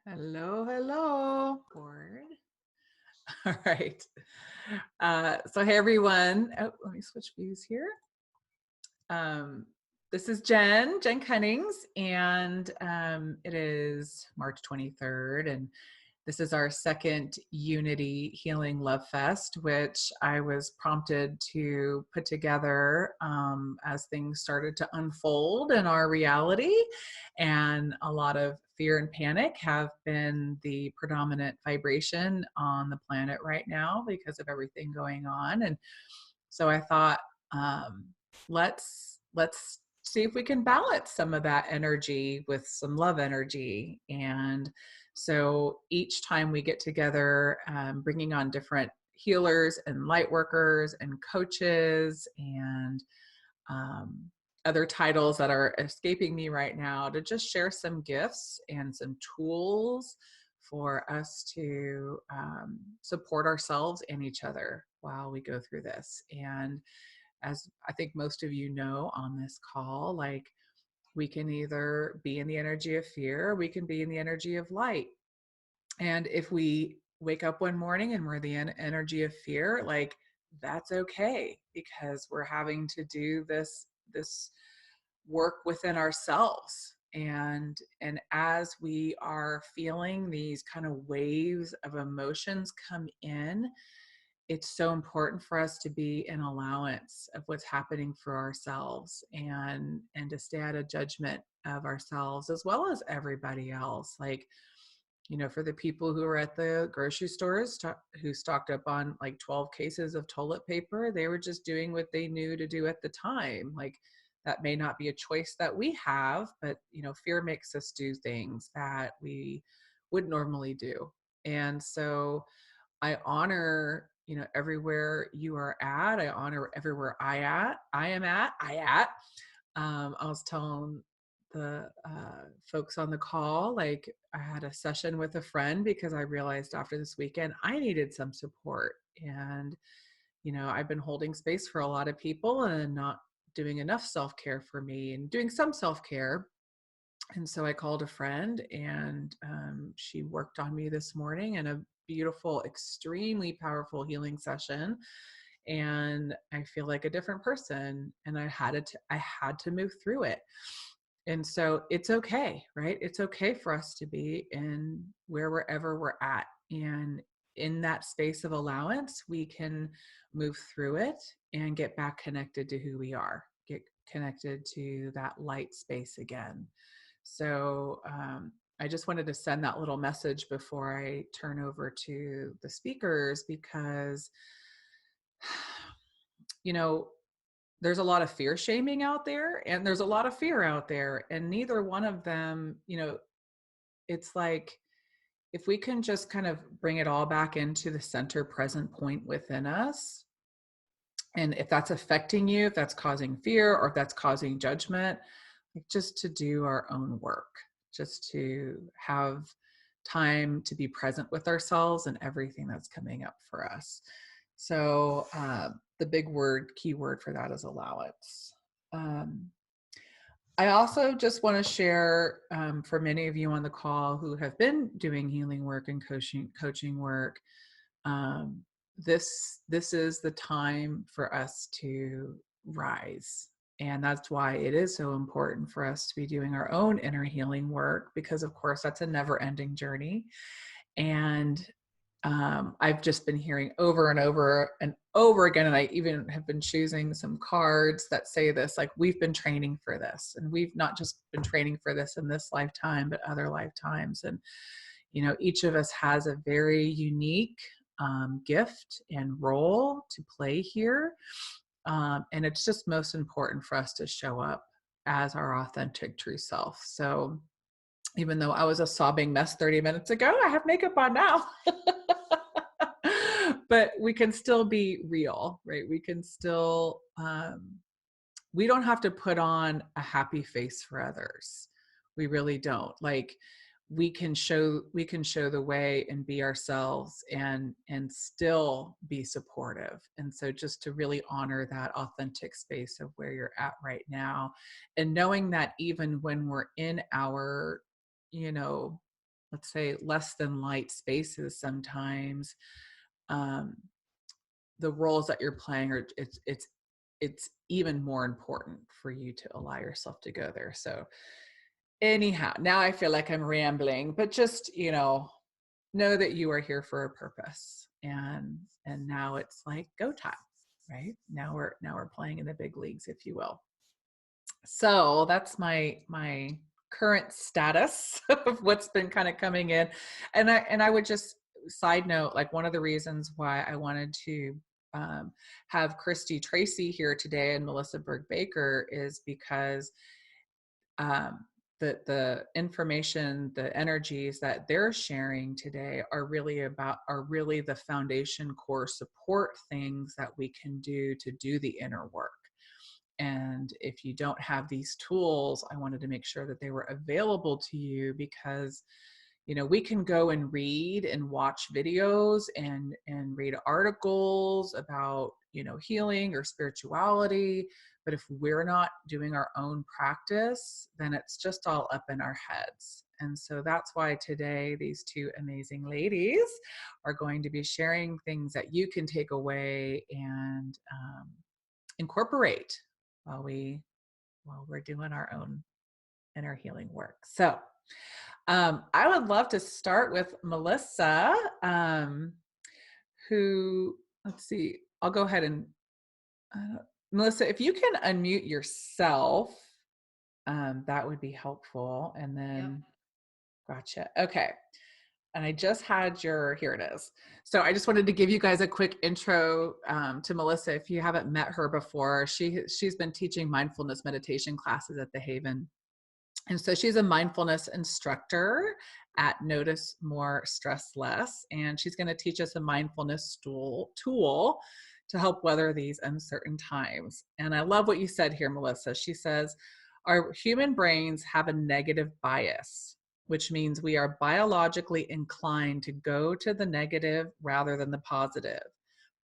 Hello, hello. Board. All right. So hey everyone. Oh, let me switch views here. Um, this is Jen Cunnings, and it is March 23rd, and this is our second Unity Healing Love Fest, which I was prompted to put together as things started to unfold in our reality. And a lot of fear and panic have been the predominant vibration on the planet right now because of everything going on. And so I thought, um, let's see if we can balance some of that energy with some love energy. And so each time we get together, bringing on different healers and light workers and coaches and um, other titles that are escaping me right now, to just share some gifts and some tools for us to support ourselves and each other while we go through this. And as I think most of you know on this call, like, we can either be in the energy of fear, or we can be in the energy of light. And if we wake up one morning and we're the energy of fear, like, that's okay, because we're having to do this work within ourselves. And as we are feeling these kind of waves of emotions come in, it's so important for us to be in allowance of what's happening for ourselves, and to stay out of judgment of ourselves as well as everybody else. Like, for the people who were at the grocery stores who stocked up on like 12 cases of toilet paper, they were just doing what they knew to do at the time. Like, that may not be a choice that we have, but fear makes us do things that we would normally do. And so I honor, everywhere you are at. I honor everywhere I am at. I was telling the folks on the call, like, I had a session with a friend because I realized after this weekend I needed some support. And, I've been holding space for a lot of people and not doing enough self-care for me, and doing some self-care. And so I called a friend, and she worked on me this morning in a beautiful, extremely powerful healing session. And I feel like a different person. And I had to move through it. And so it's okay, right? It's okay for us to be in wherever we're at. And in that space of allowance, we can move through it and get back connected to who we are, get connected to that light space again. So I just wanted to send that little message before I turn over to the speakers, because, you know, there's a lot of fear shaming out there, and there's a lot of fear out there, and neither one of them, it's like, if we can just kind of bring it all back into the center present point within us, and if that's affecting you, if that's causing fear or if that's causing judgment, like, just to do our own work, just to have time to be present with ourselves and everything that's coming up for us. So the key word for that is allowance. Um, I also just want to share, for many of you on the call who have been doing healing work and coaching work, um, this is the time for us to rise. And that's why it is so important for us to be doing our own inner healing work, because of course that's a never ending journey. And I've just been hearing over and over and over again, and I even have been choosing some cards that say this, like, we've been training for this, and we've not just been training for this in this lifetime, but other lifetimes. And each of us has a very unique gift and role to play here. And it's just most important for us to show up as our authentic true self. So even though I was a sobbing mess 30 minutes ago, I have makeup on now. But we can still be real, right? We can still, we don't have to put on a happy face for others. We really don't. Like, we can show the way and be ourselves, and still be supportive. And so just to really honor that authentic space of where you're at right now, and knowing that even when we're in our, you know let's say, less than light spaces sometimes, um, the roles that you're playing are it's even more important for you to allow yourself to go there. So anyhow, now I feel like I'm rambling, but just, know that you are here for a purpose. And now it's like go time, right? Now we're playing in the big leagues, if you will. So that's my current status of what's been kind of coming in. And I would just side note, like, one of the reasons why I wanted to have Christy Tracy here today and Melissa Berg Baker is because um, the information, the energies that they're sharing today are really the foundation core support things that we can do to do the inner work. And if you don't have these tools, I wanted to make sure that they were available to you, because we can go and read and watch videos and read articles about healing or spirituality, but if we're not doing our own practice, then it's just all up in our heads. And so that's why today these two amazing ladies are going to be sharing things that you can take away and incorporate while we're doing our own inner healing work. So I would love to start with Melissa, who, let's see, I'll go ahead and, Melissa, if you can unmute yourself, that would be helpful. And then, yep. Gotcha. Okay. And I just had here it is. So I just wanted to give you guys a quick intro to Melissa. If you haven't met her before, she's been teaching mindfulness meditation classes at the Haven. And so she's a mindfulness instructor at Notice More, Stress Less. And she's going to teach us a mindfulness tool to help weather these uncertain times. And I love what you said here, Melissa. She says, our human brains have a negative bias, which means we are biologically inclined to go to the negative rather than the positive.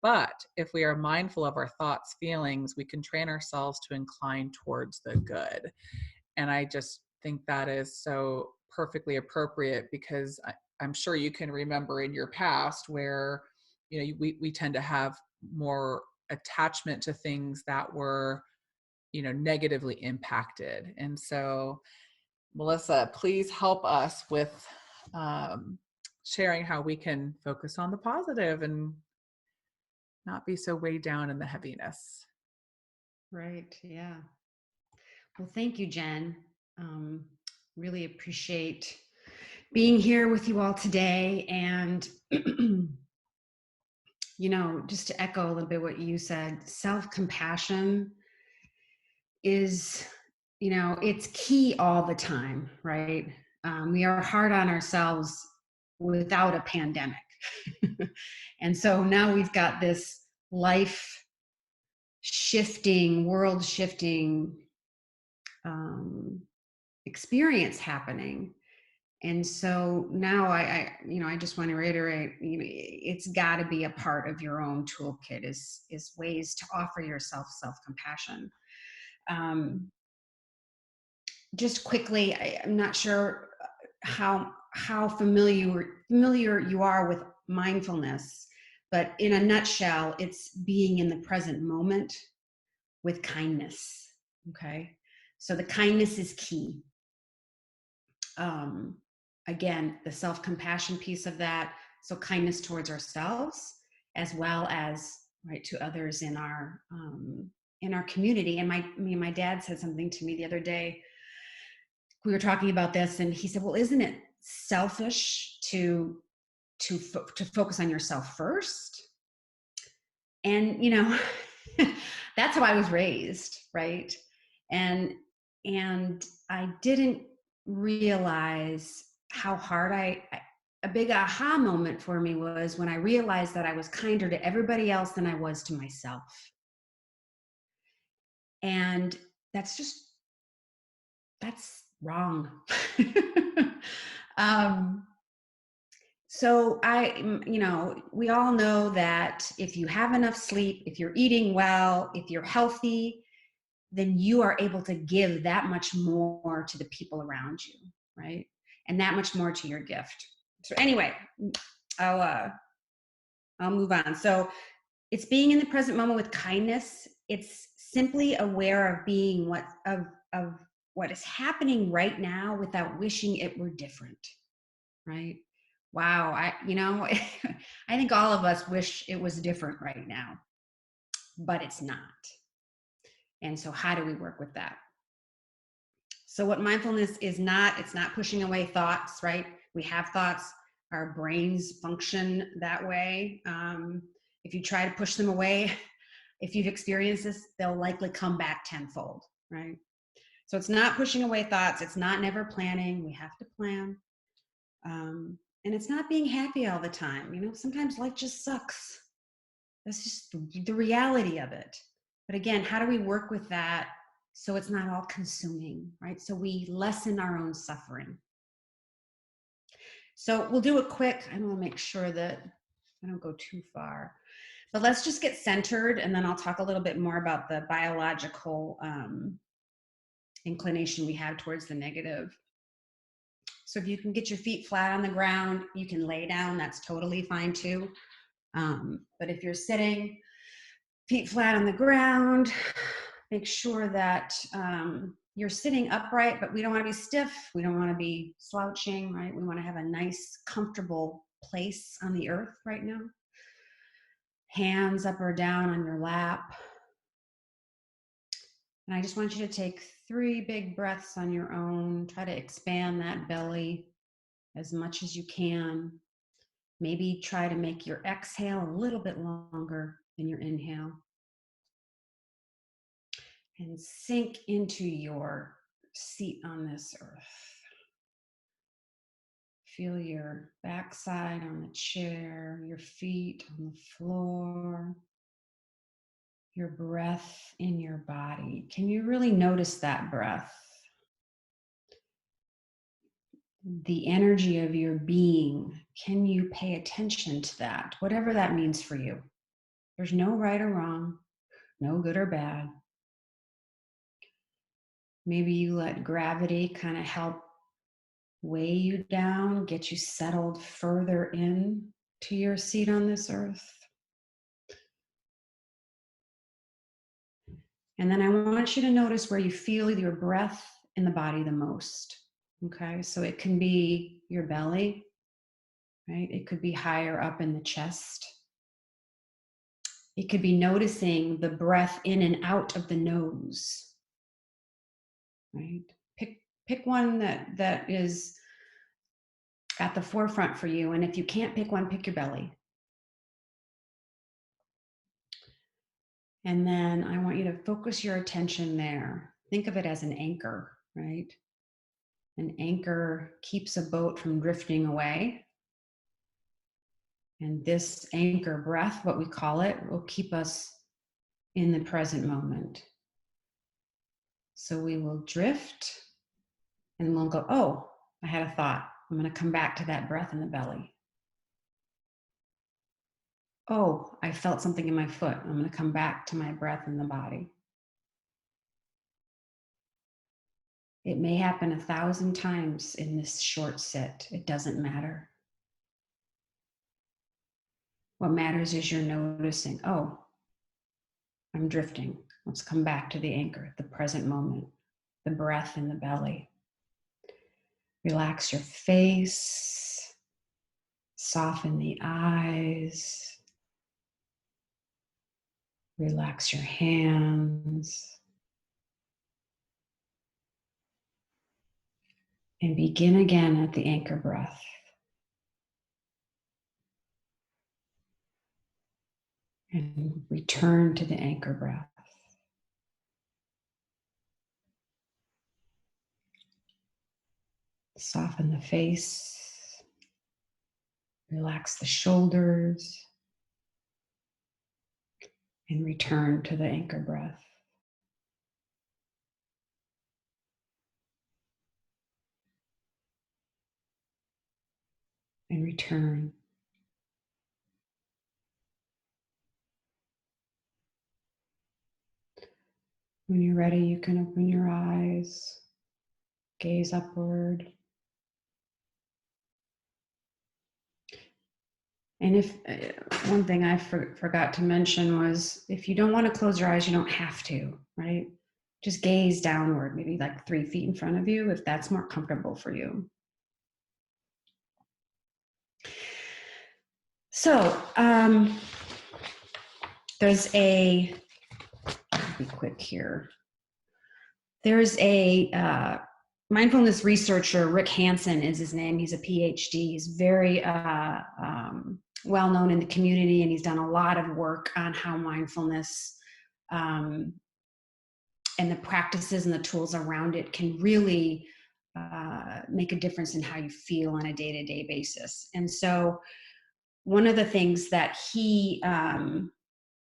But if we are mindful of our thoughts, feelings, we can train ourselves to incline towards the good. And I just think that is so perfectly appropriate, because I'm sure you can remember in your past where, we tend to have more attachment to things that were, negatively impacted. And so, Melissa, please help us with sharing how we can focus on the positive and not be so weighed down in the heaviness. Right. Yeah. Well, thank you, Jen. Really appreciate being here with you all today. And, just to echo a little bit what you said, self-compassion is, it's key all the time, right? We are hard on ourselves without a pandemic. And so now we've got this life shifting, world shifting experience happening. And so now I just want to reiterate, it's got to be a part of your own toolkit is ways to offer yourself self-compassion. Just quickly, I'm not sure how familiar you are with mindfulness, but in a nutshell, it's being in the present moment with kindness. Okay. So the kindness is key. Again, the self-compassion piece of that. So kindness towards ourselves, as well as to others in our community. And my dad said something to me the other day. We were talking about this, and he said, "Well, isn't it selfish to focus on yourself first?" And that's how I was raised, right? And I didn't realize how hard a big aha moment for me was when I realized that I was kinder to everybody else than I was to myself. And that's wrong. So we all know that if you have enough sleep, if you're eating well, if you're healthy, then you are able to give that much more to the people around you, right? and that much more to your gift. So anyway, I'll move on. So it's being in the present moment with kindness. It's simply aware of being of what is happening right now without wishing it were different. Right? Wow, I think all of us wish it was different right now, but it's not. And so how do we work with that? So what mindfulness is not, it's not pushing away thoughts, right? We have thoughts, our brains function that way. If you try to push them away, if you've experienced this, they'll likely come back tenfold, right? So it's not pushing away thoughts. It's not never planning. We have to plan. And it's not being happy all the time. Sometimes life just sucks. That's just the reality of it. But again, how do we work with that so it's not all consuming, right? So we lessen our own suffering. So we'll do a quick, I want to make sure that I don't go too far, but let's just get centered, and then I'll talk a little bit more about the biological inclination we have towards the negative. So if you can get your feet flat on the ground, you can lay down, that's totally fine too. But if you're sitting, feet flat on the ground, make sure that you're sitting upright, but we don't want to be stiff. We don't want to be slouching, right? We want to have a nice, comfortable place on the earth right now. Hands up or down on your lap. And I just want you to take 3 big breaths on your own. Try to expand that belly as much as you can. Maybe try to make your exhale a little bit longer than your inhale. And sink into your seat on this earth. Feel your backside on the chair, your feet on the floor, your breath in your body. Can you really notice that breath? The energy of your being. Can you pay attention to that? Whatever that means for you. There's no right or wrong, no good or bad. Maybe you let gravity kind of help weigh you down, get you settled further in to your seat on this earth. And then I want you to notice where you feel your breath in the body the most. Okay, so it can be your belly, right? It could be higher up in the chest. It could be noticing the breath in and out of the nose, right? Pick one that is at the forefront for you. And if you can't pick one, pick your belly. And then I want you to focus your attention there. Think of it as an anchor, right? An anchor keeps a boat from drifting away. And this anchor breath, what we call it, will keep us in the present moment. So we will drift and we'll go, oh, I had a thought. I'm going to come back to that breath in the belly. Oh, I felt something in my foot. I'm going to come back to my breath in the body. It may happen 1,000 times in this short sit. It doesn't matter. What matters is you're noticing, oh, I'm drifting. Let's come back to the anchor, the present moment, the breath in the belly. Relax your face, soften the eyes, relax your hands, and begin again at the anchor breath. And return to the anchor breath. Soften the face, relax the shoulders, and return to the anchor breath. And return. When you're ready, you can open your eyes, gaze upward, And if one thing I forgot to mention was, if you don't want to close your eyes, you don't have to, right? Just gaze downward, maybe like 3 feet in front of you, if that's more comfortable for you. So there's a, I'll be quick here. There's a mindfulness researcher, Rick Hansen is his name. He's a PhD. He's very well known in the community, and he's done a lot of work on how mindfulness and the practices and the tools around it can really make a difference in how you feel on a day-to-day basis. And so one of the things that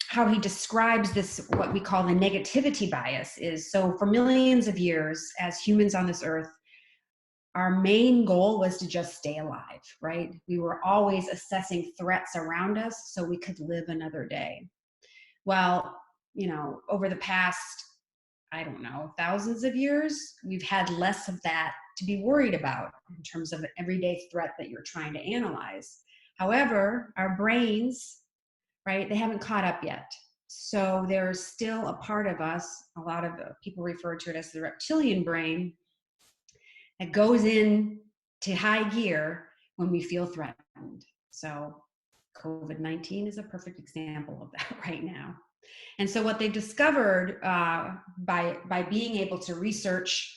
how he describes this, what we call the negativity bias, is, so for millions of years as humans on this earth, our main goal was to just stay alive, right? We were always assessing threats around us so we could live another day. Well, over the past, I don't know, thousands of years, we've had less of that to be worried about in terms of an everyday threat that you're trying to analyze. However, our brains, right, they haven't caught up yet. So there's still a part of us, a lot of people refer to it as the reptilian brain, that goes in to high gear when we feel threatened. So COVID-19 is a perfect example of that right now. And so what they've discovered by being able to research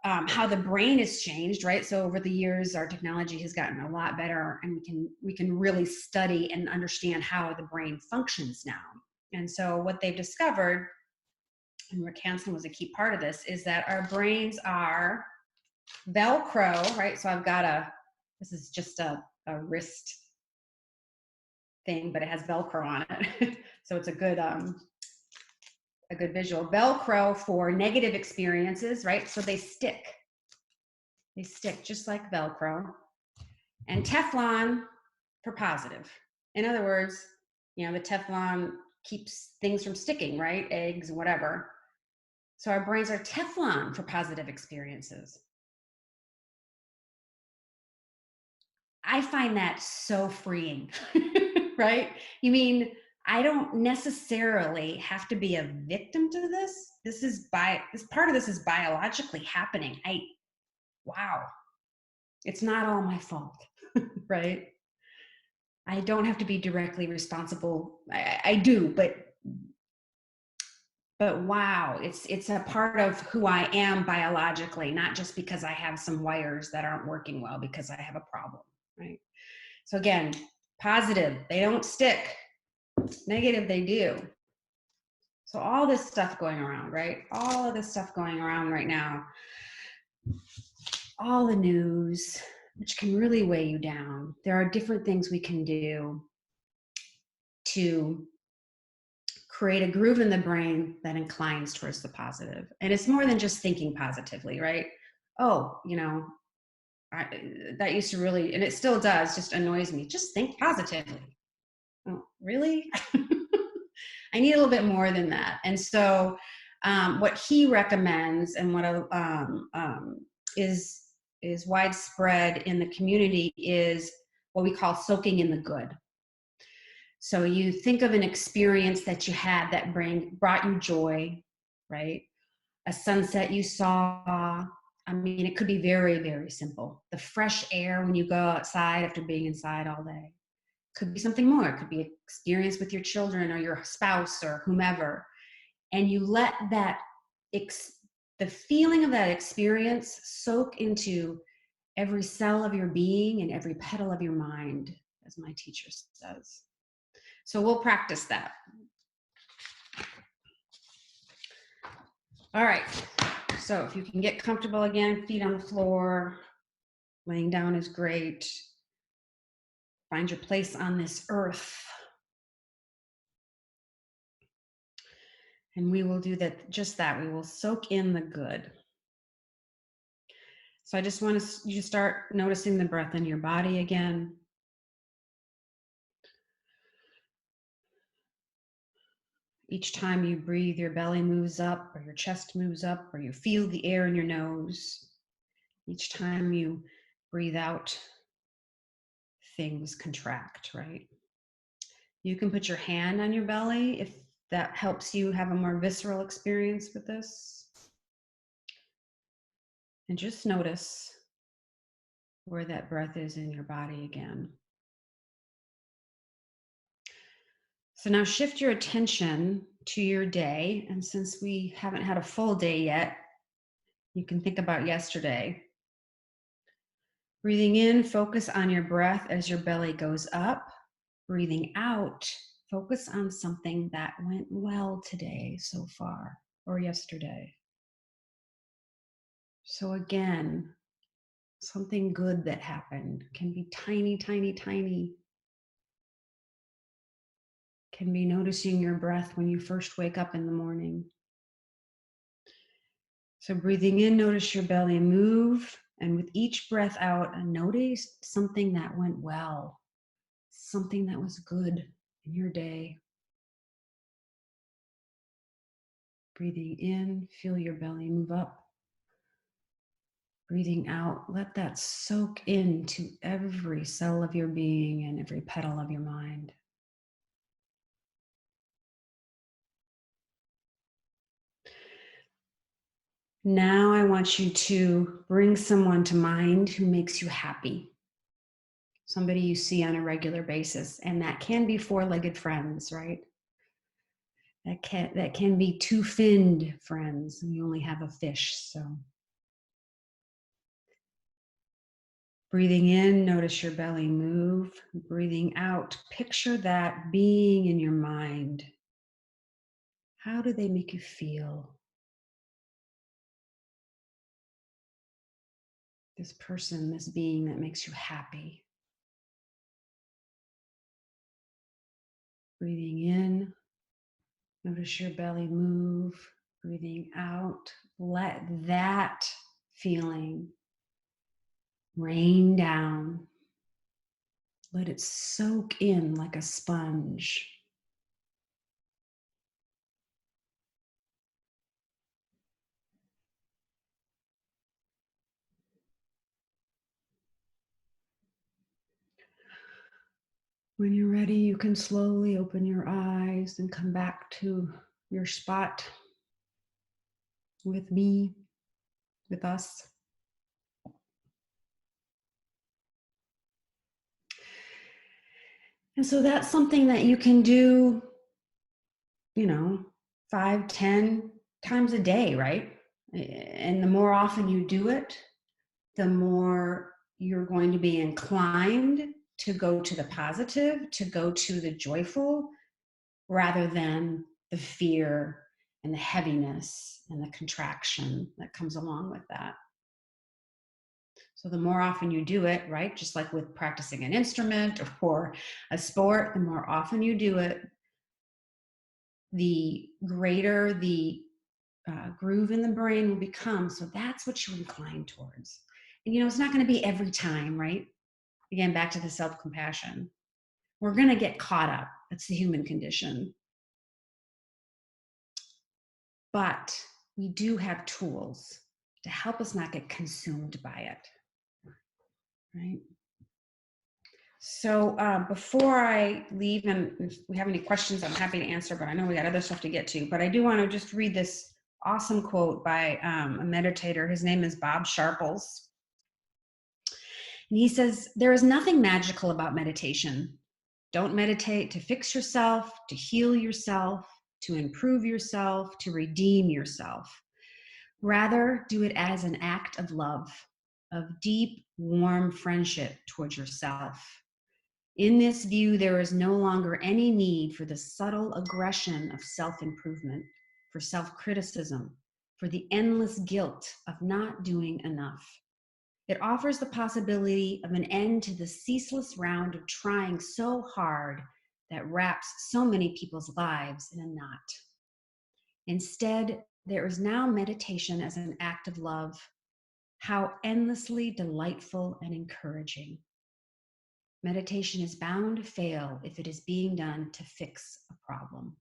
how the brain has changed, right? So over the years, our technology has gotten a lot better, and we can really study and understand how the brain functions now. And so what they've discovered, and Rick Hansen was a key part of this, is that our brains are Velcro, right? So I've got this is just a wrist thing, but it has Velcro on it. So it's a good visual. Velcro for negative experiences, right? So they stick just like Velcro. And Teflon for positive. In other words, the Teflon keeps things from sticking, right? Eggs, whatever. So our brains are Teflon for positive experiences. I find that so freeing, right? You mean, I don't necessarily have to be a victim to this. This part of this is biologically happening. Wow. It's not all my fault, right? I don't have to be directly responsible. I do, but wow, it's a part of who I am biologically, not just because I have some wires that aren't working well because I have a problem, right? So again, positive, they don't stick. Negative, they do. So all this stuff going around, right? All of this stuff going around right now, all the news, which can really weigh you down. There are different things we can do to create a groove in the brain that inclines towards the positive. And it's more than just thinking positively, right? Oh, that used to really, and it still does, just annoys me. Just think positively. Oh, really? I need a little bit more than that. And so what he recommends, and what is widespread in the community, is what we call soaking in the good. So you think of an experience that you had that brought you joy, right? A sunset you saw. I mean, it could be very, very simple. The fresh air when you go outside after being inside all day. Could be something more. It could be an experience with your children or your spouse or whomever. And you let the feeling of that experience soak into every cell of your being and every petal of your mind, as my teacher says. So we'll practice that. All right. So if you can get comfortable again, feet on the floor, laying down is great. Find your place on this earth. And we will do just that. We will soak in the good. So I just want you to start noticing the breath in your body again. Each time you breathe, your belly moves up, or your chest moves up, or you feel the air in your nose. Each time you breathe out, things contract, right? You can put your hand on your belly if that helps you have a more visceral experience with this. And just notice where that breath is in your body again. So now shift your attention to your day. And since we haven't had a full day yet, you can think about yesterday. Breathing in, focus on your breath as your belly goes up. Breathing out, focus on something that went well today so far or yesterday. So again, something good that happened can be tiny, tiny, tiny. Can be noticing your breath when you first wake up in the morning. So breathing in, notice your belly move. And with each breath out, notice something that went well, something that was good in your day. Breathing in, feel your belly move up. Breathing out, let that soak into every cell of your being and every petal of your mind. Now I want you to bring someone to mind who makes you happy. Somebody you see on a regular basis. And that can be four-legged friends, right? That can be two-finned friends. We only have a fish, so. Breathing in, notice your belly move. Breathing out, picture that being in your mind. How do they make you feel? This person, this being that makes you happy. Breathing in, notice your belly move. Breathing out, let that feeling rain down. Let it soak in like a sponge. When you're ready, you can slowly open your eyes and come back to your spot with me, with us. And so that's something that you can do, 5, 10 times a day, right? And the more often you do it, the more you're going to be inclined to go to the positive, to go to the joyful, rather than the fear and the heaviness and the contraction that comes along with that. So the more often you do it, right, just like with practicing an instrument or a sport, the more often you do it, the greater the groove in the brain will become. So that's what you incline towards. And it's not going to be every time, right? Again, back to the self-compassion. We're going to get caught up. That's the human condition. But we do have tools to help us not get consumed by it, right? So before I leave, and if we have any questions, I'm happy to answer, but I know we got other stuff to get to. But I do want to just read this awesome quote by a meditator. His name is Bob Sharples. And he says, "There is nothing magical about meditation. Don't meditate to fix yourself, to heal yourself, to improve yourself, to redeem yourself. Rather, do it as an act of love, of deep, warm friendship towards yourself. In this view, there is no longer any need for the subtle aggression of self-improvement, for self-criticism, for the endless guilt of not doing enough. It offers the possibility of an end to the ceaseless round of trying so hard that wraps so many people's lives in a knot. Instead, there is now meditation as an act of love. How endlessly delightful and encouraging. Meditation is bound to fail if it is being done to fix a problem."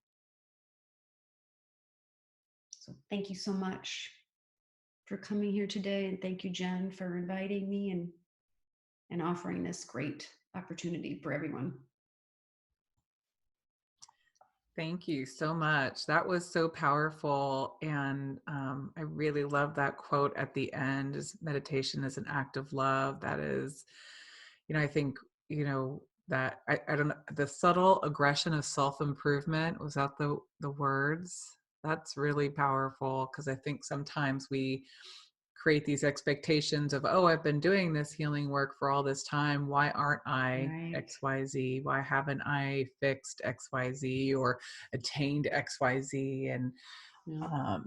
So thank you so much for coming here today. And thank you, Jen, for inviting me and and offering this great opportunity for everyone. Thank you so much. That was so powerful. And I really love that quote at the end, is meditation is an act of love. That is, I think, that I don't know, the subtle aggression of self-improvement, was that the words? That's really powerful, because I think sometimes we create these expectations of, oh, I've been doing this healing work for all this time. Why aren't I Right. XYZ? Why haven't I fixed XYZ or attained XYZ? Yeah.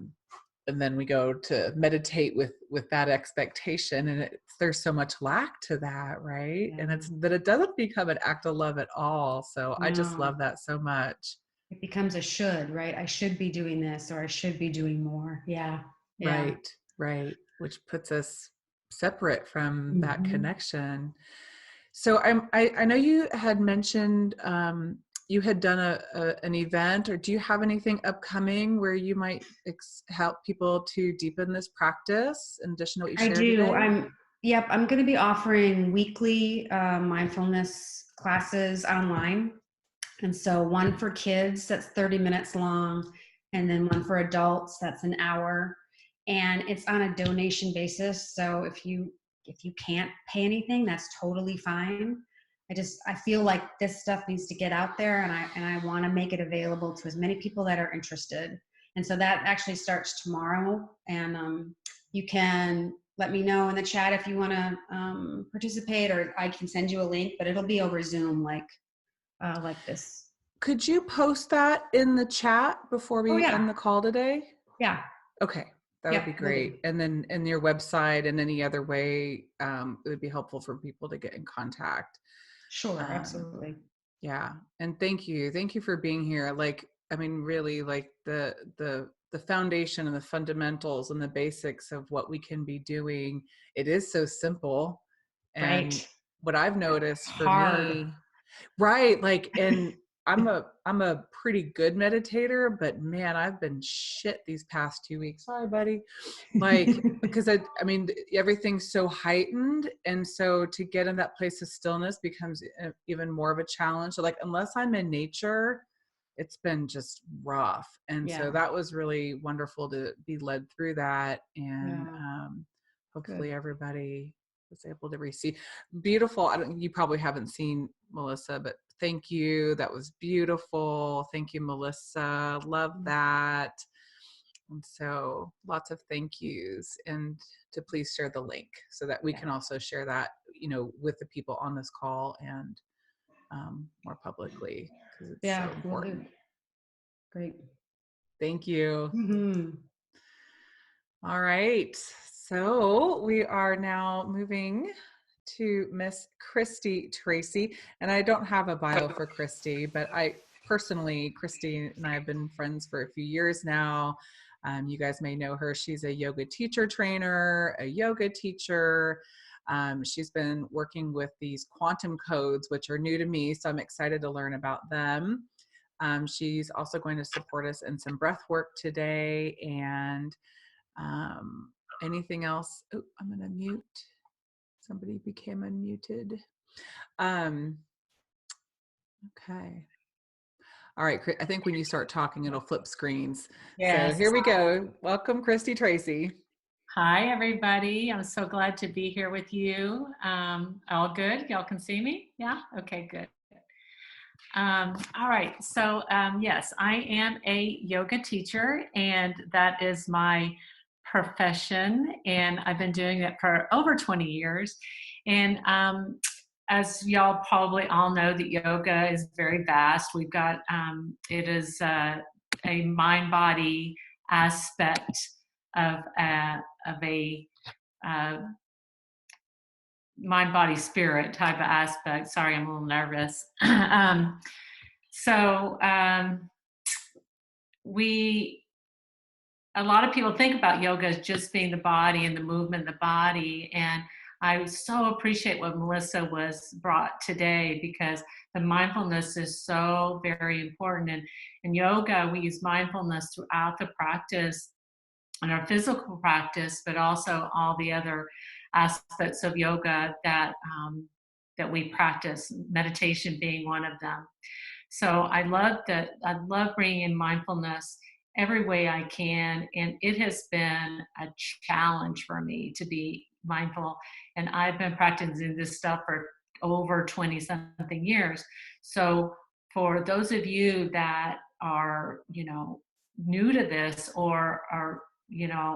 And then we go to meditate with that expectation, and there's so much lack to that, right? Yeah. And it's that it doesn't become an act of love at all. So I just No. love that so much. It becomes a should, right? I should be doing this, or I should be doing more. Yeah. Yeah. Right, right. Which puts us separate from that Mm-hmm. connection. So I know you had mentioned you had done an event, or do you have anything upcoming where you might help people to deepen this practice in addition to what you I shared do. today? I'm going to be offering weekly mindfulness classes online. And so one for kids, that's 30 minutes long, and then one for adults, that's an hour. And it's on a donation basis. So if you can't pay anything, that's totally fine. I feel like this stuff needs to get out there, and I want to make it available to as many people that are interested. And so that actually starts tomorrow. And you can let me know in the chat if you want to participate, or I can send you a link, but it'll be over Zoom like this. Could you post that in the chat before Oh we yeah, end the call today? yeah, Okay, that would yep, be will do. great. And then in your website and any other way, it would be helpful for people to get in contact. Sure, Um, absolutely. yeah, and thank you for being here. Like, I mean, really, like the foundation and the fundamentals and the basics of what we can be doing. It is so simple, and Right. what I've noticed for Hard. me, right, like, and I'm a pretty good meditator, but man, I've been shit these past 2 weeks. Sorry, buddy. Like, because I mean, everything's so heightened, and so to get in that place of stillness becomes even more of a challenge. So, like, unless I'm in nature, it's been just rough. And so Yeah, that was really wonderful to be led through that, and yeah, good. hopefully everybody was able to receive. Beautiful. You probably haven't seen Melissa, but thank you. That was beautiful. Thank you, Melissa. Love that. And so lots of thank yous, and to please share the link so that we Yeah, can also share that, with the people on this call, and more publicly, because it's yeah, so will do. important. Great. Thank you. Mm-hmm. All right. So we are now moving to Miss Christy Tracy. And I don't have a bio for Christy, but Christy and I have been friends for a few years now. You guys may know her. She's a yoga teacher trainer, a yoga teacher. She's been working with these quantum codes, which are new to me, so I'm excited to learn about them. She's also going to support us in some breath work today, and um, anything else? Oh, I'm going to mute. Somebody became unmuted. Um, okay. All right. I think when you start talking, it'll flip screens. So Yes. here we go. Welcome, Christy Tracy. Hi, everybody. I'm so glad to be here with you. All good? Y'all can see me? Yeah? Okay, good. All right. So, yes, I am a yoga teacher, and that is my profession. And I've been doing it for over 20 years. And as y'all probably all know, that yoga is very vast. We've got, it is a mind-body aspect of a uh, mind, body, spirit type of aspect. Sorry, I'm a little nervous. So a lot of people think about yoga as just being the body and the movement of the body. And I so appreciate what Melissa was brought today, because the mindfulness is so very important. And in yoga, we use mindfulness throughout the practice, and our physical practice, but also all the other aspects of yoga that we practice, meditation being one of them. So I love bringing in mindfulness every way I can. And it has been a challenge for me to be mindful. And I've been practicing this stuff for over 20 something years. So for those of you that are, new to this or are,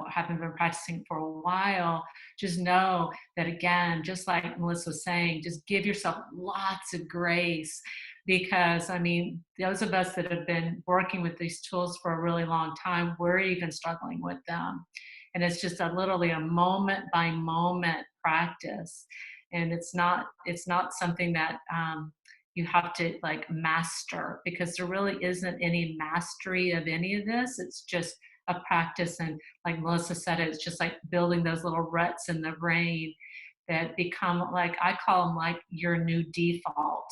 haven't been practicing for a while, just know that, again, just like Melissa was saying, just give yourself lots of grace, because I mean, those of us that have been working with these tools for a really long time, we're even struggling with them. And it's just literally a moment by moment practice. And it's not something that you have to like master, because there really isn't any mastery of any of this. It's just a practice. And like Melissa said, it's just like building those little ruts in the brain that become, like, I call them like your new default,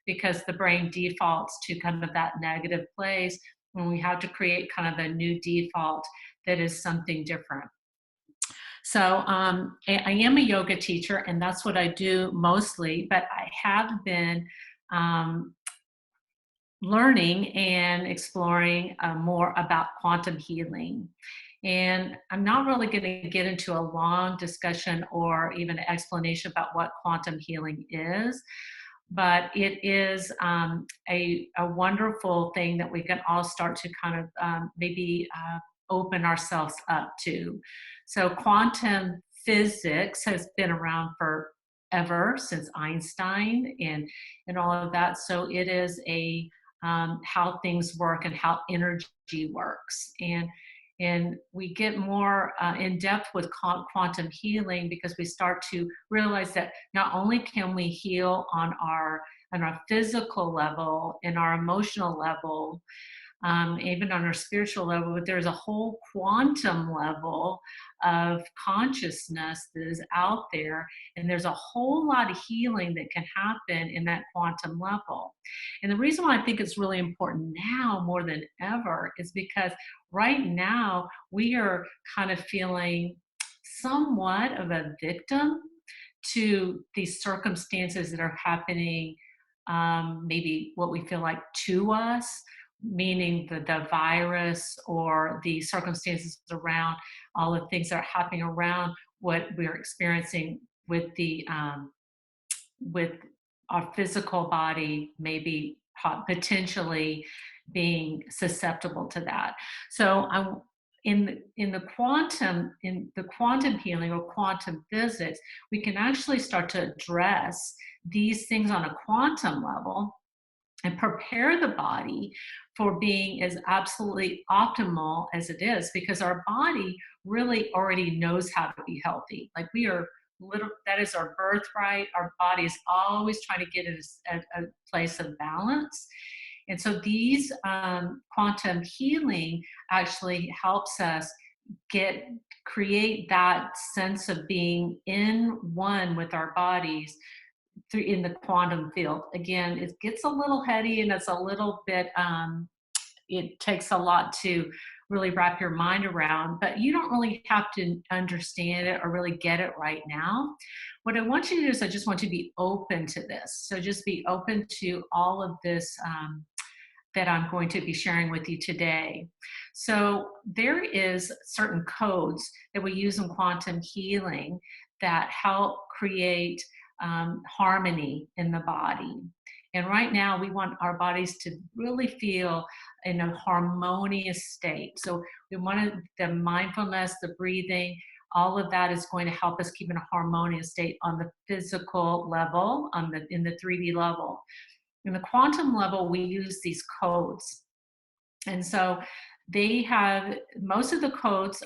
because the brain defaults to kind of that negative place, when we have to create kind of a new default that is something different. So I am a yoga teacher, and that's what I do mostly, but I have been learning and exploring more about quantum healing. And I'm not really going to get into a long discussion or even an explanation about what quantum healing is, but it is a wonderful thing that we can all start to kind of maybe open ourselves up to. So quantum physics has been around forever, since Einstein and all of that. So it is a how things work and how energy works. And we get more in depth with quantum healing, because we start to realize that not only can we heal on our physical level, and our emotional level, even on our spiritual level, but there's a whole quantum level of consciousness that is out there, and there's a whole lot of healing that can happen in that quantum level. And the reason why I think it's really important now more than ever is because right now we are kind of feeling somewhat of a victim to these circumstances that are happening, maybe what we feel like to us, meaning the virus or the circumstances around all the things that are happening around what we're experiencing with with our physical body, maybe potentially being susceptible to that. So in the quantum healing or quantum physics, we can actually start to address these things on a quantum level and prepare the body for being as absolutely optimal as it is, because our body really already knows how to be healthy. Like that is our birthright. Our body is always trying to get it a place of balance. And so these quantum healing actually helps us create that sense of being in one with our bodies in the quantum field. Again, it gets a little heady, and it's a little bit, it takes a lot to really wrap your mind around, but you don't really have to understand it or really get it right now. What I want you to do is I just want you to be open to this. So just be open to all of this that I'm going to be sharing with you today. So there is certain codes that we use in quantum healing that help create harmony in the body. And right now we want our bodies to really feel in a harmonious state. So we want the mindfulness, the breathing, all of that is going to help us keep in a harmonious state on the physical level, in the 3D level. In the quantum level, we use these codes. And so they have most of the codes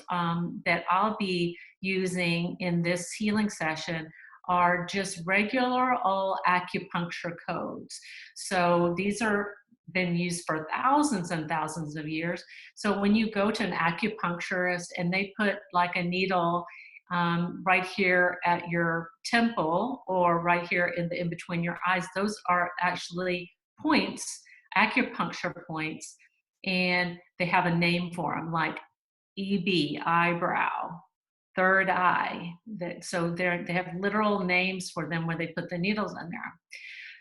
that I'll be using in this healing session are just regular old acupuncture codes. So these are been used for thousands and thousands of years. So when you go to an acupuncturist and they put like a needle right here at your temple or right here in between your eyes, those are actually points, acupuncture points, and they have a name for them, like EB, eyebrow. third eye. So they have literal names for them where they put the needles in there.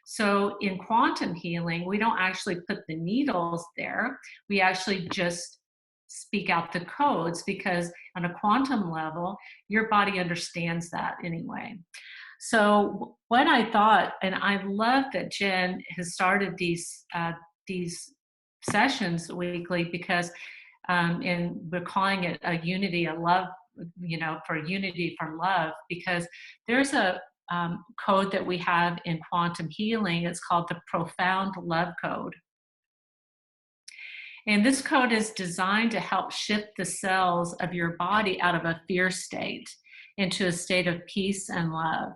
So in quantum healing, we don't actually put the needles there. We actually just speak out the codes, because on a quantum level, your body understands that anyway. So what I thought, and I love that Jen has started these sessions weekly, because and we're calling it a unity, a love, for unity from love, because there's a code that we have in quantum healing. It's called the profound love code. And this code is designed to help shift the cells of your body out of a fear state into a state of peace and love.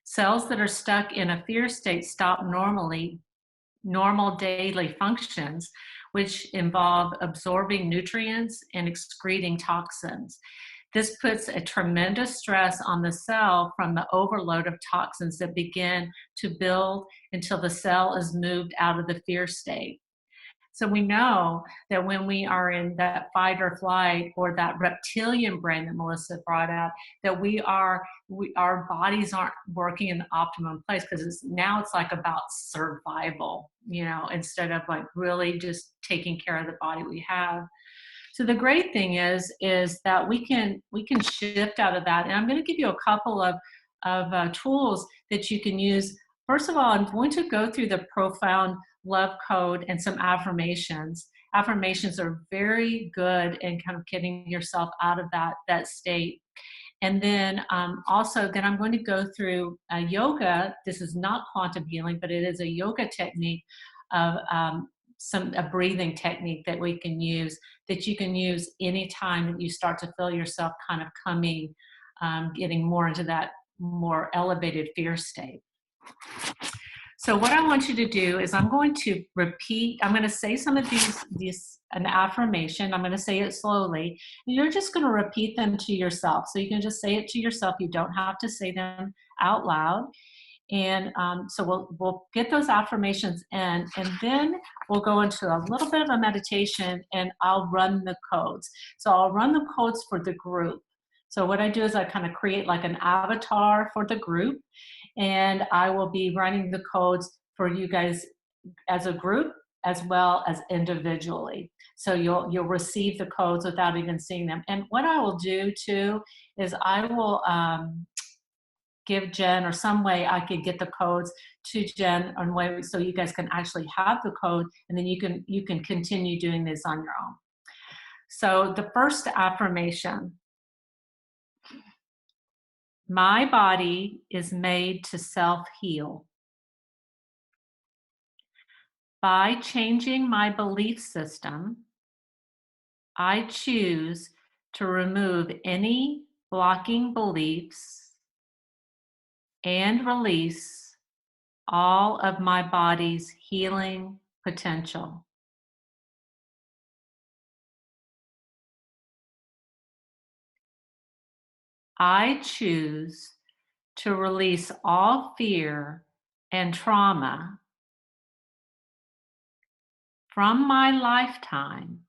Cells that are stuck in a fear state stop normal daily functions, which involve absorbing nutrients and excreting toxins. This puts a tremendous stress on the cell from the overload of toxins that begin to build until the cell is moved out of the fear state. So we know that when we are in that fight or flight, or that reptilian brain that Melissa brought out, that our bodies aren't working in the optimum place, because it's like about survival, instead of like really just taking care of the body we have. So the great thing is that we can shift out of that. And I'm going to give you a couple of tools that you can use. First of all, I'm going to go through the profound love code and some affirmations. Affirmations are very good in kind of getting yourself out of that state. And then then I'm going to go through yoga. This is not quantum healing, but it is a yoga technique of a breathing technique that we can use, that you can use anytime that you start to feel yourself kind of coming, getting more into that more elevated fear state. So what I want you to do is I'm going to say some of an affirmation. I'm going to say it slowly. And you're just going to repeat them to yourself. So you can just say it to yourself. You don't have to say them out loud. And so we'll get those affirmations in, and then we'll go into a little bit of a meditation, and I'll run the codes. So I'll run the codes for the group. So what I do is I kind of create like an avatar for the group, and I will be running the codes for you guys as a group as well as individually. So you'll receive the codes without even seeing them. And what I will do too is I will give Jen, or some way I could get the codes to Jen on way, so you guys can actually have the code, and then you can continue doing this on your own. So the first affirmation: my body is made to self-heal. By changing my belief system, I choose to remove any blocking beliefs and release all of my body's healing potential. I choose to release all fear and trauma from my lifetime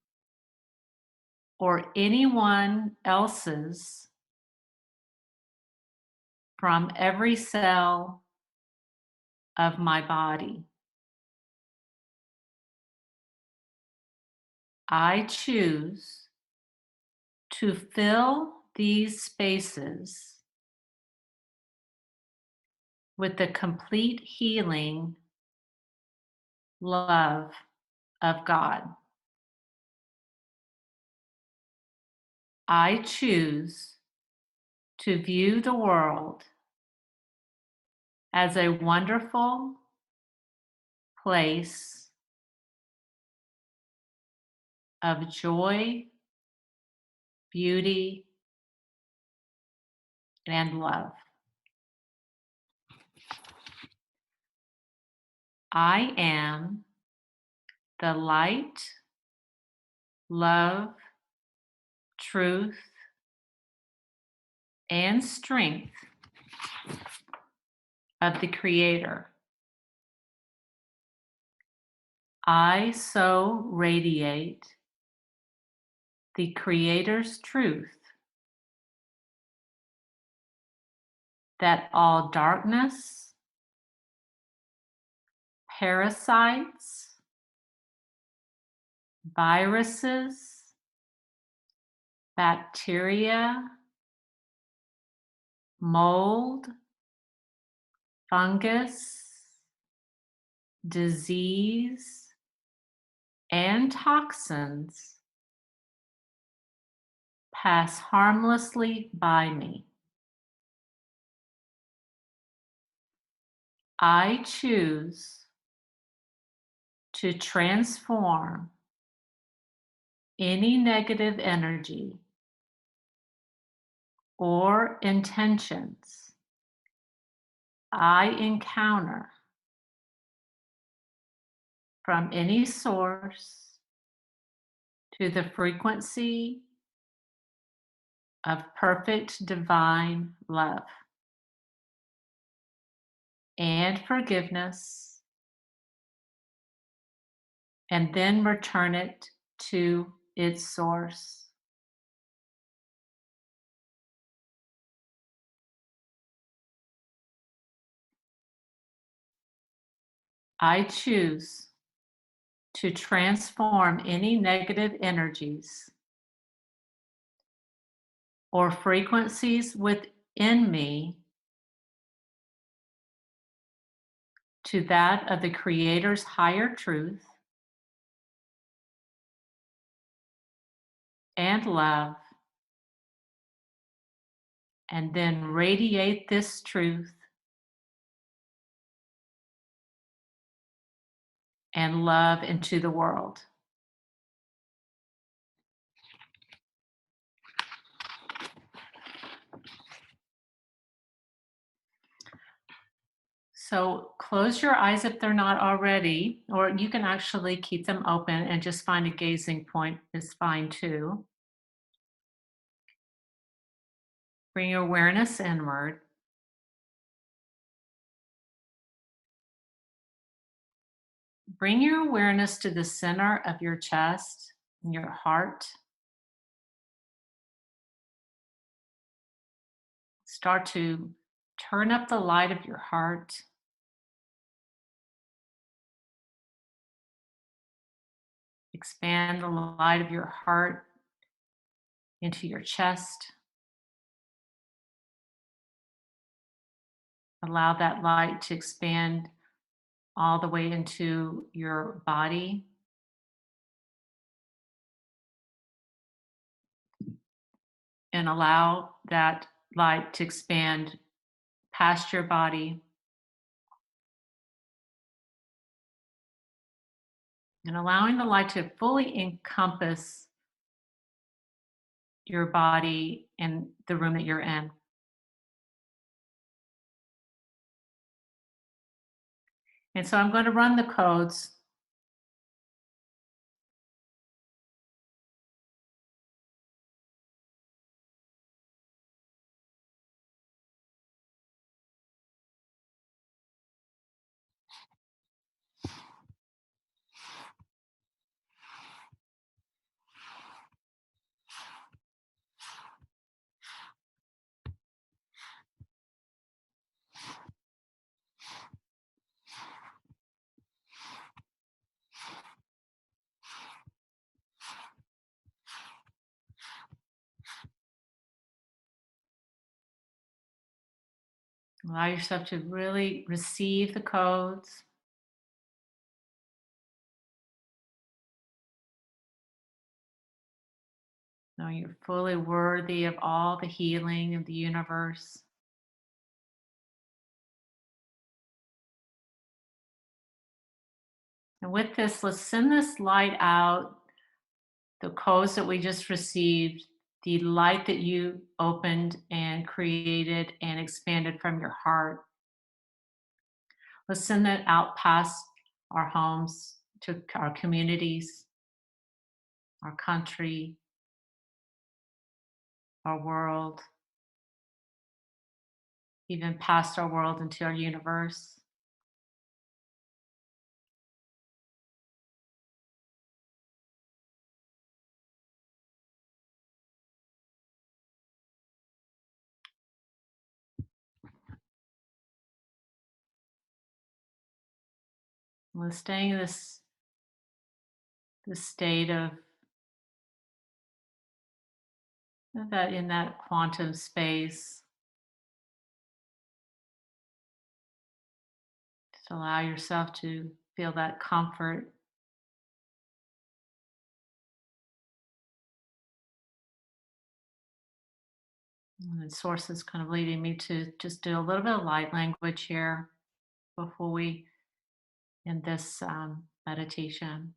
or anyone else's, from every cell of my body. I choose to fill these spaces with the complete healing love of God. I choose to view the world as a wonderful place of joy, beauty, and love. I am the light, love, truth, and strength of the Creator. I so radiate the Creator's truth that all darkness, parasites, viruses, bacteria, mold, fungus, disease, and toxins pass harmlessly by me. I choose to transform any negative energy or intentions I encounter from any source to the frequency of perfect divine love and forgiveness, and then return it to its source. I choose to transform any negative energies or frequencies within me to that of the Creator's higher truth and love, and then radiate this truth and love into the world. So close your eyes if they're not already, or you can actually keep them open and just find a gazing point is fine too. Bring your awareness inward. Bring your awareness to the center of your chest and your heart. Start to turn up the light of your heart. Expand the light of your heart into your chest. Allow that light to expand all the way into your body. And allow that light to expand past your body. And allowing the light to fully encompass your body and the room that you're in. And so I'm going to run the codes. Allow yourself to really receive the codes. Know you're fully worthy of all the healing of the universe. And with this, let's send this light out, the codes that we just received, the light that you opened and created and expanded from your heart. Let's send that out past our homes, to our communities, our country, our world, even past our world into our universe. We're staying in this state of that in that quantum space. Just allow yourself to feel that comfort. And the source is kind of leading me to just do a little bit of light language here before we end this meditation.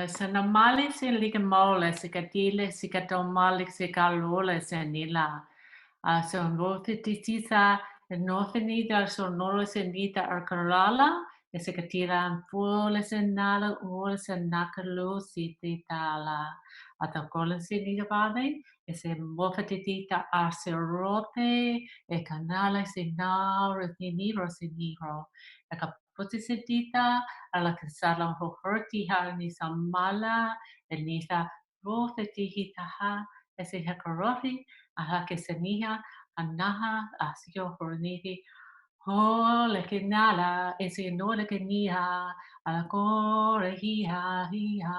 Se namali se ligamole se katile se katomali se kalole se nila. Se onrote titisa northenida sonoro se nita arkarala se katila fuole se nala ore se nakalo se titala. Atakola se nita bade se mofetita arserote e canale se naro se niro. Pusisitita ala kasala hohorti ha ni samala enisa rofeti hitaha ese hakaroti ala keseniha anaha asio hornihi ho lekinala ese no lekeniha ala kore hiha hiha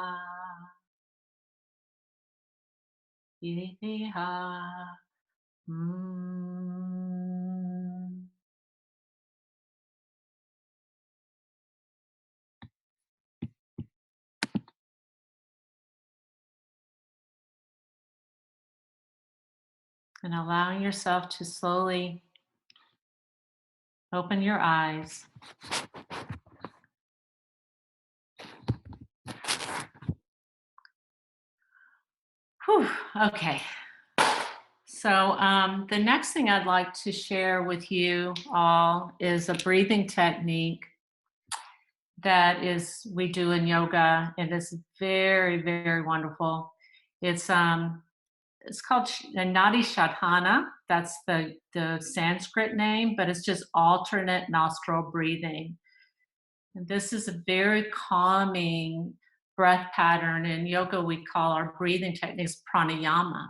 And allowing yourself to slowly open your eyes. Whew, okay. So the next thing I'd like to share with you all is a breathing technique that we do in yoga, and it's very, very wonderful. It's called Nadi Shodhana. That's the Sanskrit name, but it's just alternate nostril breathing. And this is a very calming breath pattern. In yoga, we call our breathing techniques pranayama.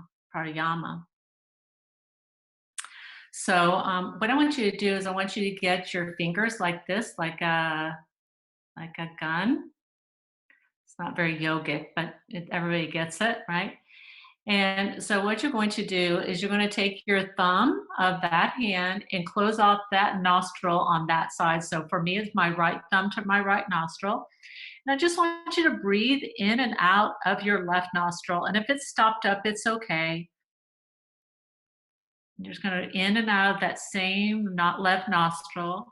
So what I want you to do is I want you to get your fingers like this, like a gun. It's not very yogic, but everybody gets it, right? And so what you're going to do is you're going to take your thumb of that hand and close off that nostril on that side. So for me, it's my right thumb to my right nostril. And I just want you to breathe in and out of your left nostril. And if it's stopped up, it's okay. You're just going to in and out of that same not left nostril.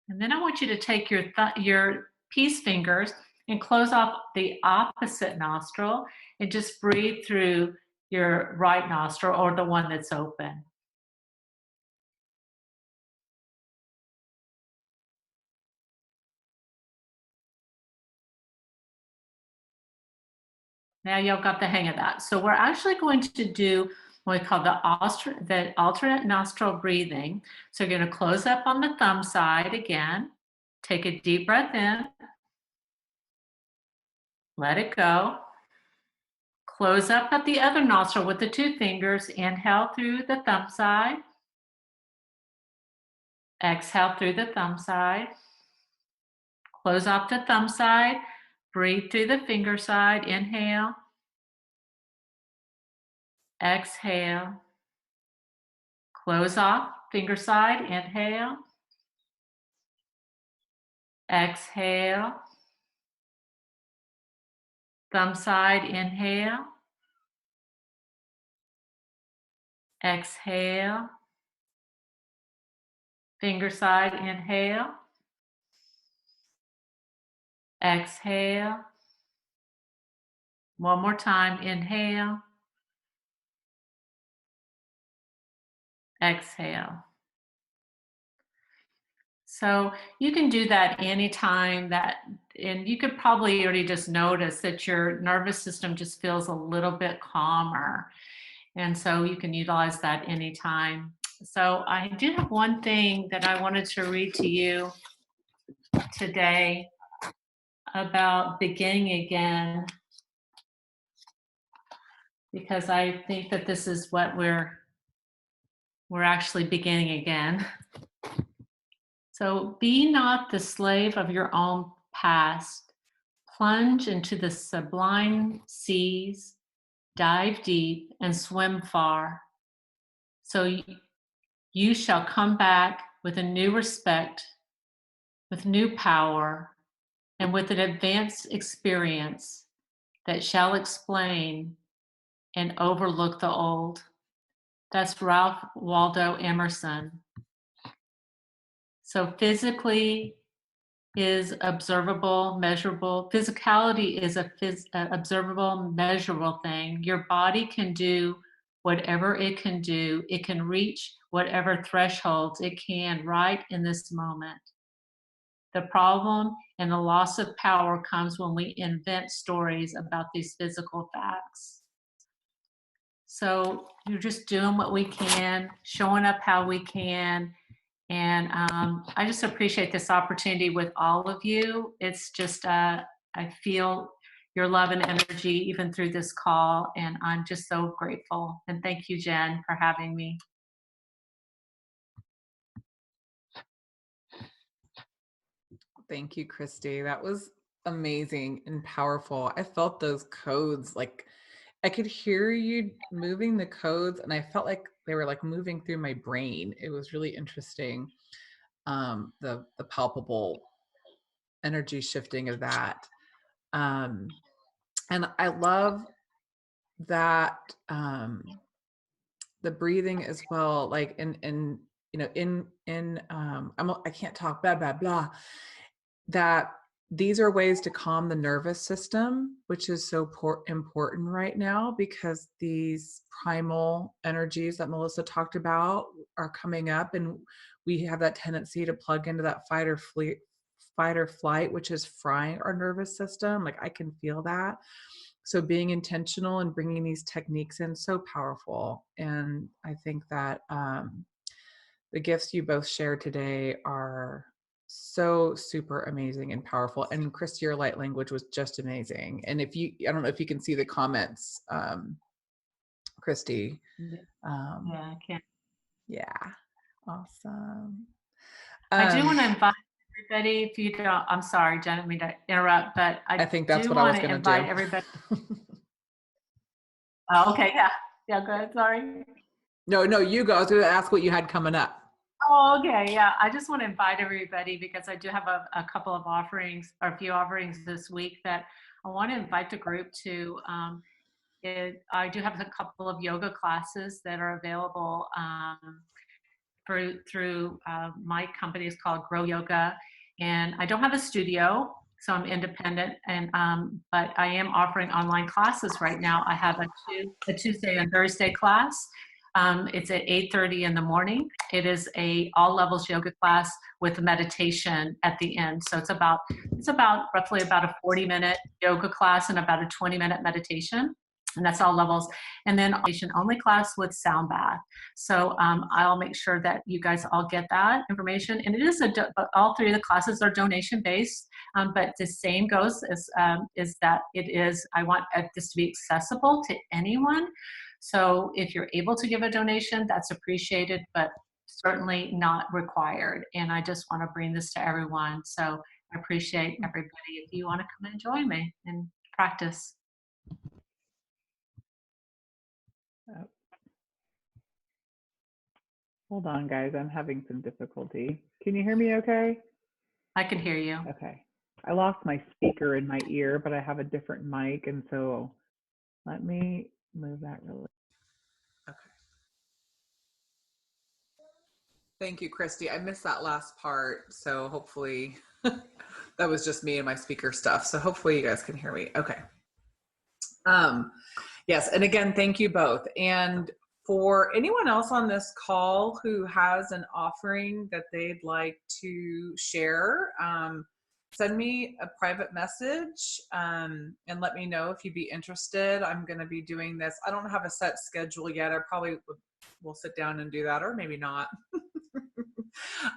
And then I want you to take your peace fingers and close off the opposite nostril and just breathe through your right nostril or the one that's open. Now y'all got the hang of that. So we're actually going to do what we call the alternate nostril breathing. So you're going to close up on the thumb side again. Take a deep breath in. Let it go. Close up at the other nostril with the two fingers. Inhale through the thumb side. Exhale through the thumb side. Close off the thumb side. Breathe through the finger side. Inhale. Exhale. Close off finger side. Inhale. Exhale. Thumb side. Inhale. Exhale. Finger side. Inhale. Exhale. One more time. Inhale. Exhale. So you can do that anytime and you could probably already just notice that your nervous system just feels a little bit calmer. And so you can utilize that anytime. So I do have one thing that I wanted to read to you today about beginning again. because I think that this is what we're actually beginning again. So be not the slave of your own past. Plunge into the sublime seas, dive deep, and swim far. So you shall come back with a new respect, with new power, and with an advanced experience that shall explain and overlook the old. That's Ralph Waldo Emerson. So physically is observable, measurable. Physicality is a observable, measurable thing. Your body can do whatever it can do. It can reach whatever thresholds it can right in this moment. The problem and the loss of power comes when we invent stories about these physical facts. So you're just doing what we can, showing up how we can. And I just appreciate this opportunity with all of you. It's just, I feel your love and energy even through this call. And I'm just so grateful. And thank you, Jen, for having me. Thank you, Christy. That was amazing and powerful. I felt those codes, like I could hear you moving the codes, and I felt like they were like moving through my brain. It was really interesting. The palpable energy shifting of that. And I love that the breathing as well, like in you know, I can't talk, blah, blah, blah, that these are ways to calm the nervous system, which is so important right now, because these primal energies that Melissa talked about are coming up, and we have that tendency to plug into that fight or flight, which is frying our nervous system. Like I can feel that. So being intentional and bringing these techniques in, so powerful. And I think that the gifts you both shared today are so super amazing and powerful. And Christy, your light language was just amazing. And if you, I don't know if you can see the comments, Christy. Yeah, I can't. Yeah, awesome. I do want to invite everybody, if you don't, I'm sorry, Jen, I didn't mean to interrupt, but I think that's do what I was want to going to invite do. everybody. Oh, okay, yeah. Yeah, go ahead, sorry. No, you go. I was going to ask what you had coming up. Oh, okay, yeah. I just want to invite everybody, because I do have a couple of offerings, or a few offerings this week that I want to invite the group to. I do have a couple of yoga classes that are available through my company. Is called Grow Yoga, and I don't have a studio, so I'm independent. And but I am offering online classes right now. I have a Tuesday and Thursday class. It's at 8:30 in the morning. It is a all levels yoga class with a meditation at the end. So it's about roughly about a 40-minute yoga class and about a 20-minute meditation. And that's all levels. And then only class with sound bath. So I'll make sure that you guys all get that information. And it is all three of the classes are donation based, but the same goes as is that it is, I want this to be accessible to anyone. So if you're able to give a donation, that's appreciated, but certainly not required. And I just want to bring this to everyone. So I appreciate everybody if you want to come and join me and practice. Hold on, guys. I'm having some difficulty. Can you hear me okay? I can hear you. Okay. I lost my speaker in my ear, but I have a different mic. And so let me move that really. Okay. Thank you, Christy. I missed that last part. So hopefully that was just me and my speaker stuff. So hopefully you guys can hear me. Okay. Yes. And again, thank you both. And for anyone else on this call who has an offering that they'd like to share, send me a private message and let me know if you'd be interested. I'm going to be doing this. I don't have a set schedule yet. I probably will sit down and do that, or maybe not.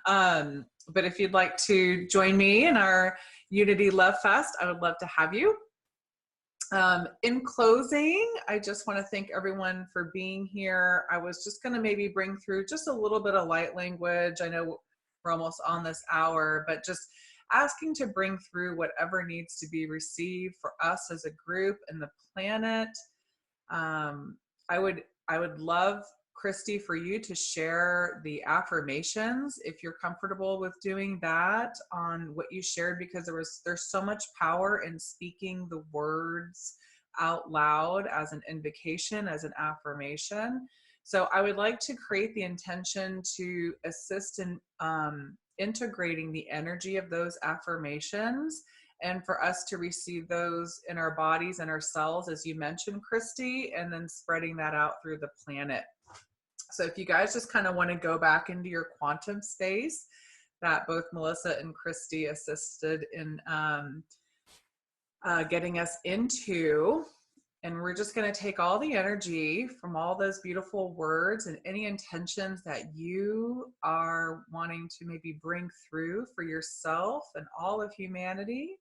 But if you'd like to join me in our Unity Love Fest, I would love to have you. In closing, I just want to thank everyone for being here. I was just going to maybe bring through just a little bit of light language. I know we're almost on this hour, but just asking to bring through whatever needs to be received for us as a group and the planet. I would love, Christy, for you to share the affirmations if you're comfortable with doing that on what you shared, because there's so much power in speaking the words out loud as an invocation, as an affirmation. So I would like to create the intention to assist in integrating the energy of those affirmations, and for us to receive those in our bodies and our cells, as you mentioned, Christy, and then spreading that out through the planet. So if you guys just kind of want to go back into your quantum space that both Melissa and Christy assisted in getting us into, and we're just going to take all the energy from all those beautiful words and any intentions that you are wanting to maybe bring through for yourself and all of humanity.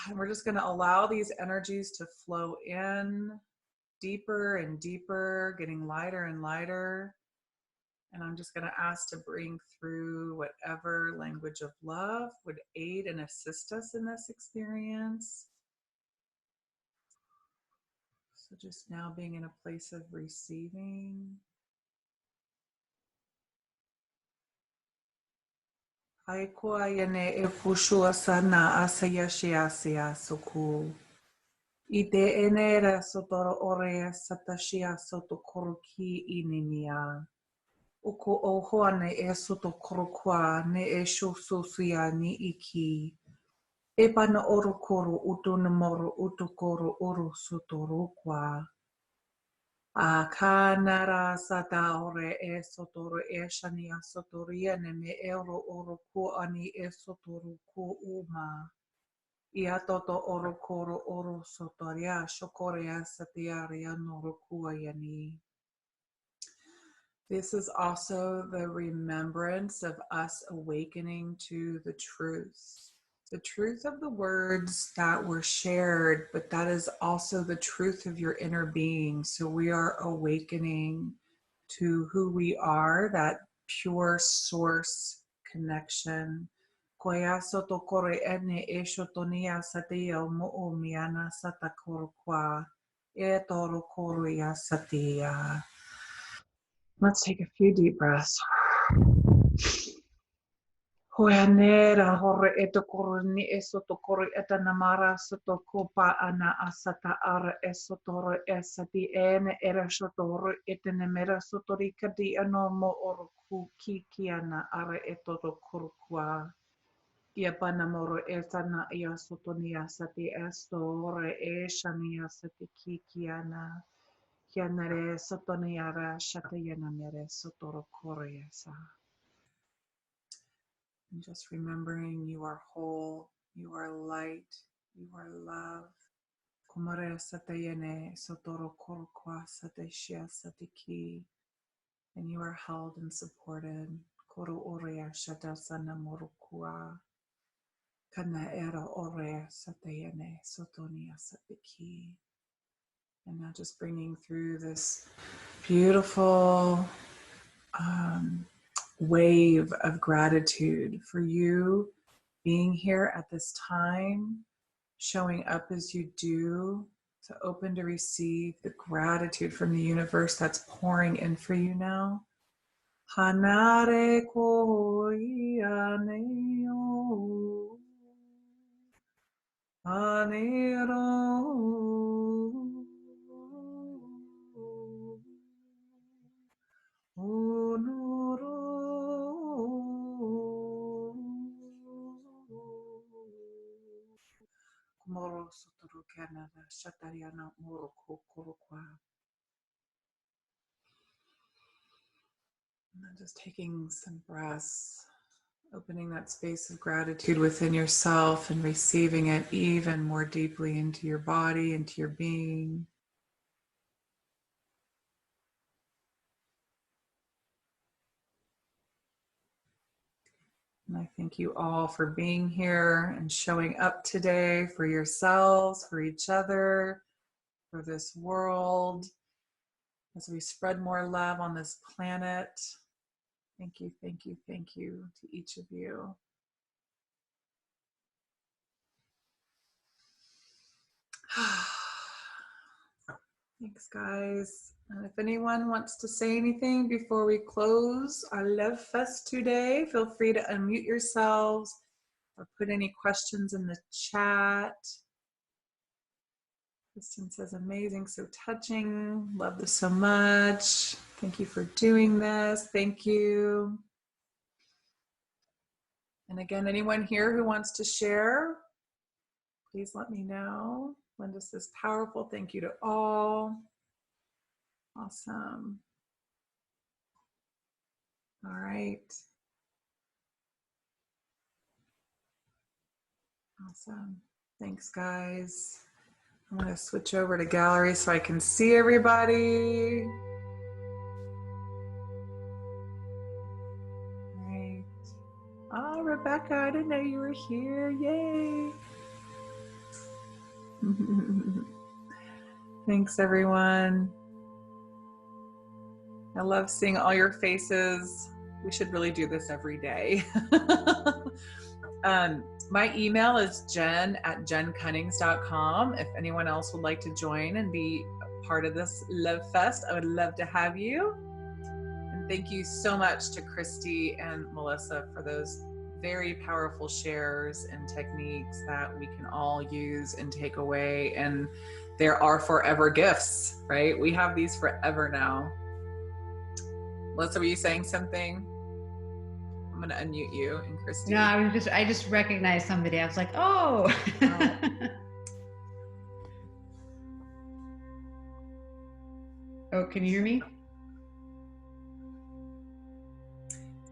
And we're just going to allow these energies to flow in deeper and deeper, getting lighter and lighter. And I'm just going to ask to bring through whatever language of love would aid and assist us in this experience. So just now being in a place of receiving. Haikua yene e fushua sana asayashiasia suku. Ite enera sotoro orea satashia soto koroki inimia. Uko ohoane e soto korokwa ne e shosusia ni iki. E pana orokoro uto namoro uto koro oro sotorokwa. A kanara sataore e sotoro e shania sotoria ne me ero oroku ani e sotoruku uma. Ia toto orokoro oro sotoria shokoria satiaria norokua yani. This is also the remembrance of us awakening to the truth of the words that were shared, but that is also the truth of your inner being. So we are awakening to who we are, that pure source connection. Koya soto kore ene e shotonia satia mo miana sata korokwa e toro korea satia. Let's take a few deep breaths. Hoyanera hore eto koroni esoto kore eta namara soto kopa ana asata ara esotoro esati ene era sotoro etenemera sotori kadi anomo oroku kikiana ara etoto korukwa. Ia panamoro etana ia sotonia sati estore e shania sati kikiana. Kianere sotoniara shatayana mere sotoro koreasa. And just remembering you are whole, you are light, you are love. Komare satayene sotoro korokwa sateshia satiki. And you are held and supported. Koro orea shatasana morokua. Kana era orea satayene sotonia satiki. And now just bringing through this beautiful wave of gratitude for you being here at this time, showing up as you do, so open to receive the gratitude from the universe that's pouring in for you now. Hanare ko ianeo, anero. And then just taking some breaths, opening that space of gratitude within yourself and receiving it even more deeply into your body, into your being. And I thank you all for being here and showing up today for yourselves, for each other, for this world, as we spread more love on this planet. Thank you, thank you, thank you to each of you. Thanks, guys. And if anyone wants to say anything before we close our Love Fest today, feel free to unmute yourselves or put any questions in the chat. Kristen says, amazing, so touching. Love this so much. Thank you for doing this. Thank you. And again, anyone here who wants to share, please let me know. Linda says, powerful. Thank you to all. Awesome. All right. Awesome. Thanks, guys. I'm going to switch over to gallery so I can see everybody. All right. Oh, Rebecca, I didn't know you were here. Yay. Thanks, everyone. I love seeing all your faces. We should really do this every day. My email is jen@jencunnings.com. If anyone else would like to join and be part of this Love Fest, I would love to have you. And thank you so much to Christy and Melissa for those very powerful shares and techniques that we can all use and take away. And there are forever gifts, right? We have these forever now. Melissa, were you saying something? I'm going to unmute you and Christy. No, I just recognized somebody. I was like, oh. Oh, can you hear me?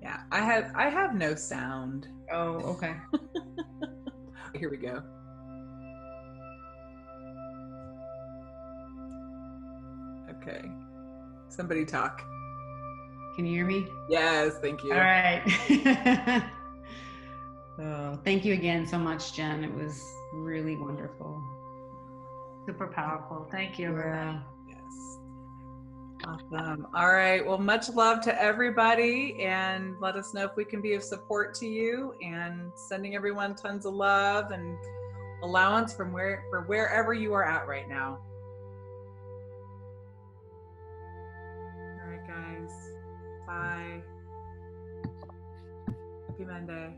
Yeah, I have no sound. Oh, okay. Here we go. Okay. Somebody talk. Can you hear me? Yes, thank you. All right. Oh, thank you again so much, Jen. It was really wonderful. Super powerful. Thank you, everybody. Yes. Awesome. All right. Well, much love to everybody, and let us know if we can be of support to you, and sending everyone tons of love and allowance for wherever you are at right now. All right, guys. Bye. Happy Monday.